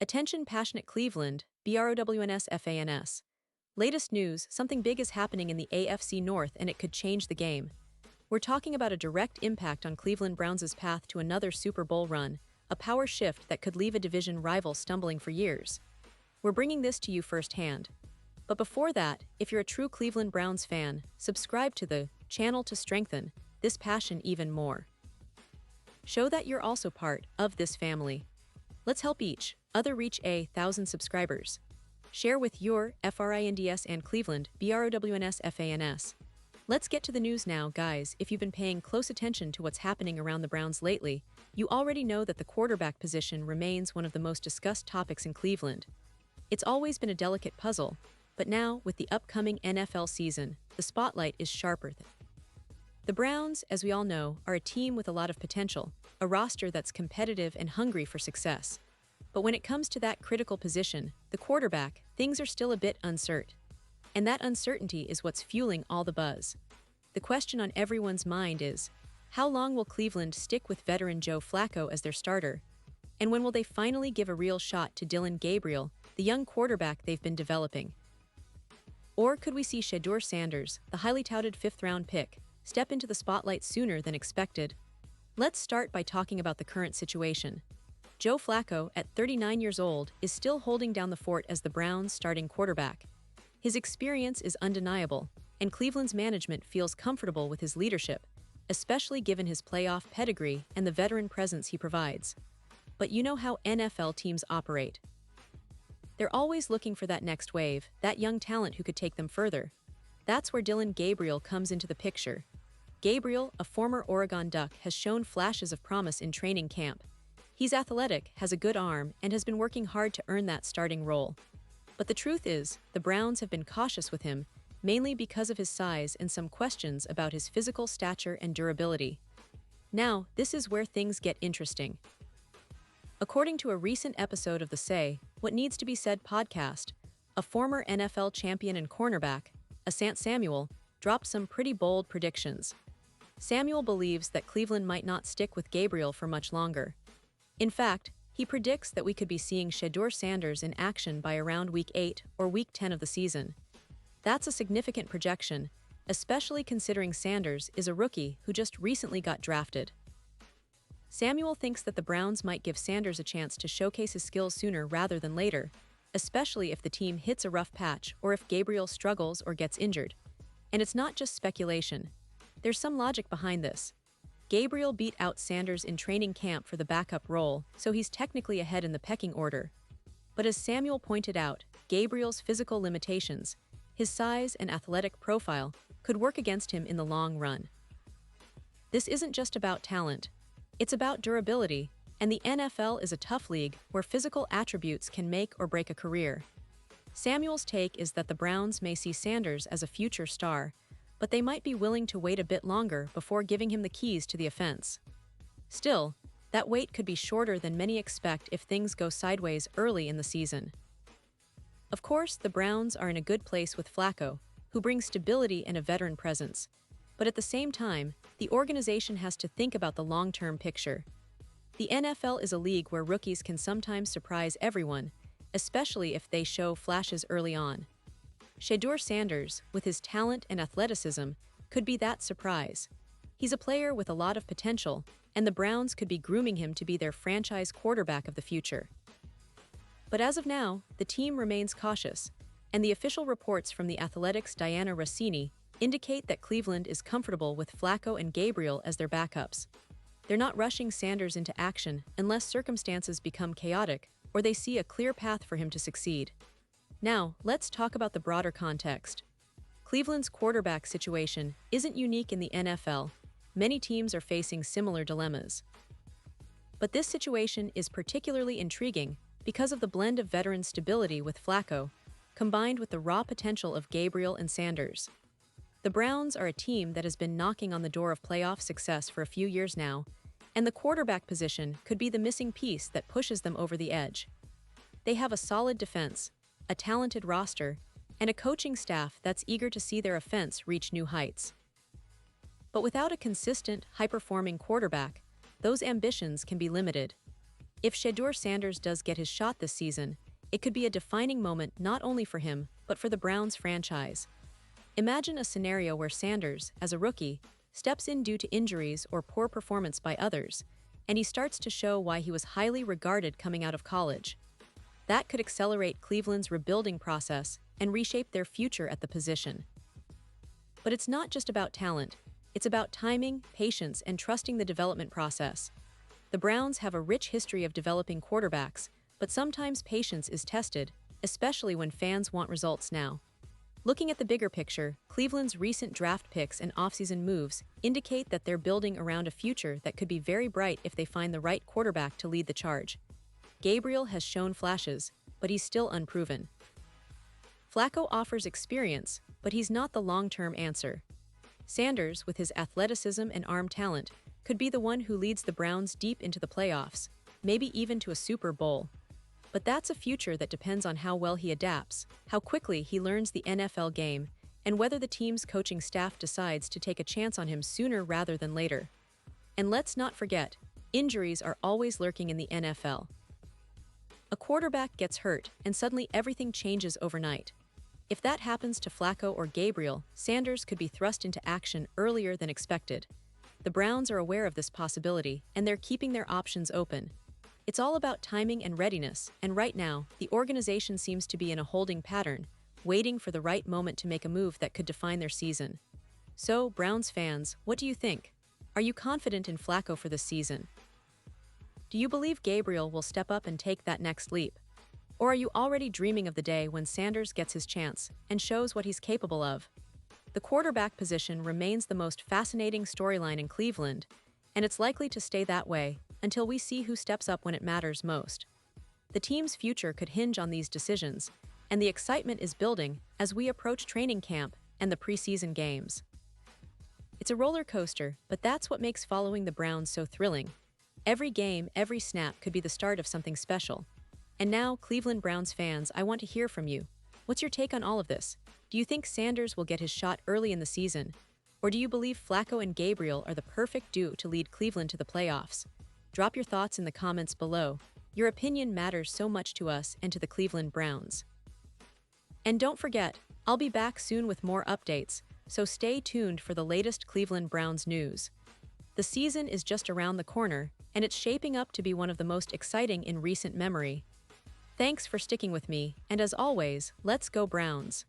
Attention passionate Cleveland, BROWNS. Latest news, something big is happening in the AFC North and it could change the game. We're talking about a direct impact on Cleveland Browns' path to another Super Bowl run, a power shift that could leave a division rival stumbling for years. We're bringing this to you firsthand. But before that, if you're a true Cleveland Browns fan, subscribe to the channel to strengthen this passion even more. Show that you're also part of this family. Let's help each other reach 1,000 subscribers. Share with your FRINDS and Cleveland BROWNS. Let's get to the news now, guys. If you've been paying close attention to what's happening around the Browns lately, you already know that the quarterback position remains one of the most discussed topics in Cleveland. It's always been a delicate puzzle, but now, with the upcoming NFL season, the spotlight is sharper. The Browns, as we all know, are a team with a lot of potential, a roster that's competitive and hungry for success. But when it comes to that critical position, the quarterback, things are still a bit uncertain. And that uncertainty is what's fueling all the buzz. The question on everyone's mind is, how long will Cleveland stick with veteran Joe Flacco as their starter? And when will they finally give a real shot to Dillon Gabriel, the young quarterback they've been developing? Or could we see Shedeur Sanders, the highly touted fifth-round pick, step into the spotlight sooner than expected? Let's start by talking about the current situation. Joe Flacco, at 39 years old, is still holding down the fort as the Browns' starting quarterback. His experience is undeniable, and Cleveland's management feels comfortable with his leadership, especially given his playoff pedigree and the veteran presence he provides. But you know how NFL teams operate. They're always looking for that next wave, that young talent who could take them further. That's where Dillon Gabriel comes into the picture. Gabriel, a former Oregon Duck, has shown flashes of promise in training camp. He's athletic, has a good arm, and has been working hard to earn that starting role. But the truth is, the Browns have been cautious with him, mainly because of his size and some questions about his physical stature and durability. Now, this is where things get interesting. According to a recent episode of the Say What Needs to Be Said podcast, a former NFL champion and cornerback, Asante Samuel, dropped some pretty bold predictions. Samuel believes that Cleveland might not stick with Gabriel for much longer. In fact, he predicts that we could be seeing Shedeur Sanders in action by around Week 8 or Week 10 of the season. That's a significant projection, especially considering Sanders is a rookie who just recently got drafted. Samuel thinks that the Browns might give Sanders a chance to showcase his skills sooner rather than later, especially if the team hits a rough patch or if Gabriel struggles or gets injured. And it's not just speculation. There's some logic behind this. Gabriel beat out Sanders in training camp for the backup role, so he's technically ahead in the pecking order. But as Samuel pointed out, Gabriel's physical limitations, his size and athletic profile, could work against him in the long run. This isn't just about talent. It's about durability, and the NFL is a tough league where physical attributes can make or break a career. Samuel's take is that the Browns may see Sanders as a future star, but they might be willing to wait a bit longer before giving him the keys to the offense. Still, that wait could be shorter than many expect if things go sideways early in the season. Of course, the Browns are in a good place with Flacco, who brings stability and a veteran presence. But at the same time, the organization has to think about the long-term picture. The NFL is a league where rookies can sometimes surprise everyone, especially if they show flashes early on. Shedeur Sanders, with his talent and athleticism, could be that surprise. He's a player with a lot of potential, and the Browns could be grooming him to be their franchise quarterback of the future. But as of now, the team remains cautious, and the official reports from The Athletic's Diana Rossini indicate that Cleveland is comfortable with Flacco and Gabriel as their backups. They're not rushing Sanders into action unless circumstances become chaotic or they see a clear path for him to succeed. Now, let's talk about the broader context. Cleveland's quarterback situation isn't unique in the NFL. Many teams are facing similar dilemmas. But this situation is particularly intriguing because of the blend of veteran stability with Flacco, combined with the raw potential of Gabriel and Sanders. The Browns are a team that has been knocking on the door of playoff success for a few years now, and the quarterback position could be the missing piece that pushes them over the edge. They have a solid defense, a talented roster, and a coaching staff that's eager to see their offense reach new heights. But without a consistent, high-performing quarterback, those ambitions can be limited. If Shedeur Sanders does get his shot this season, it could be a defining moment not only for him, but for the Browns franchise. Imagine a scenario where Sanders, as a rookie, steps in due to injuries or poor performance by others, and he starts to show why he was highly regarded coming out of college. That could accelerate Cleveland's rebuilding process and reshape their future at the position. But it's not just about talent, it's about timing, patience, and trusting the development process. The Browns have a rich history of developing quarterbacks, but sometimes patience is tested, especially when fans want results now. Looking at the bigger picture, Cleveland's recent draft picks and offseason moves indicate that they're building around a future that could be very bright if they find the right quarterback to lead the charge. Gabriel has shown flashes, but he's still unproven. Flacco offers experience, but he's not the long-term answer. Sanders, with his athleticism and arm talent, could be the one who leads the Browns deep into the playoffs, maybe even to a Super Bowl. But that's a future that depends on how well he adapts, how quickly he learns the NFL game, and whether the team's coaching staff decides to take a chance on him sooner rather than later. And let's not forget, injuries are always lurking in the NFL. A quarterback gets hurt, and suddenly everything changes overnight. If that happens to Flacco or Gabriel, Sanders could be thrust into action earlier than expected. The Browns are aware of this possibility, and they're keeping their options open. It's all about timing and readiness, and right now, the organization seems to be in a holding pattern, waiting for the right moment to make a move that could define their season. So, Browns fans, what do you think? Are you confident in Flacco for this season? Do you believe Gabriel will step up and take that next leap? Or are you already dreaming of the day when Sanders gets his chance and shows what he's capable of? The quarterback position remains the most fascinating storyline in Cleveland, and it's likely to stay that way until we see who steps up when it matters most. The team's future could hinge on these decisions, and the excitement is building as we approach training camp and the preseason games. It's a roller coaster, but that's what makes following the Browns so thrilling. Every game, every snap could be the start of something special. And now, Cleveland Browns fans, I want to hear from you. What's your take on all of this? Do you think Sanders will get his shot early in the season? Or do you believe Flacco and Gabriel are the perfect duo to lead Cleveland to the playoffs? Drop your thoughts in the comments below. Your opinion matters so much to us and to the Cleveland Browns. And don't forget, I'll be back soon with more updates, so stay tuned for the latest Cleveland Browns news. The season is just around the corner, and it's shaping up to be one of the most exciting in recent memory. Thanks for sticking with me, and as always, let's go Browns!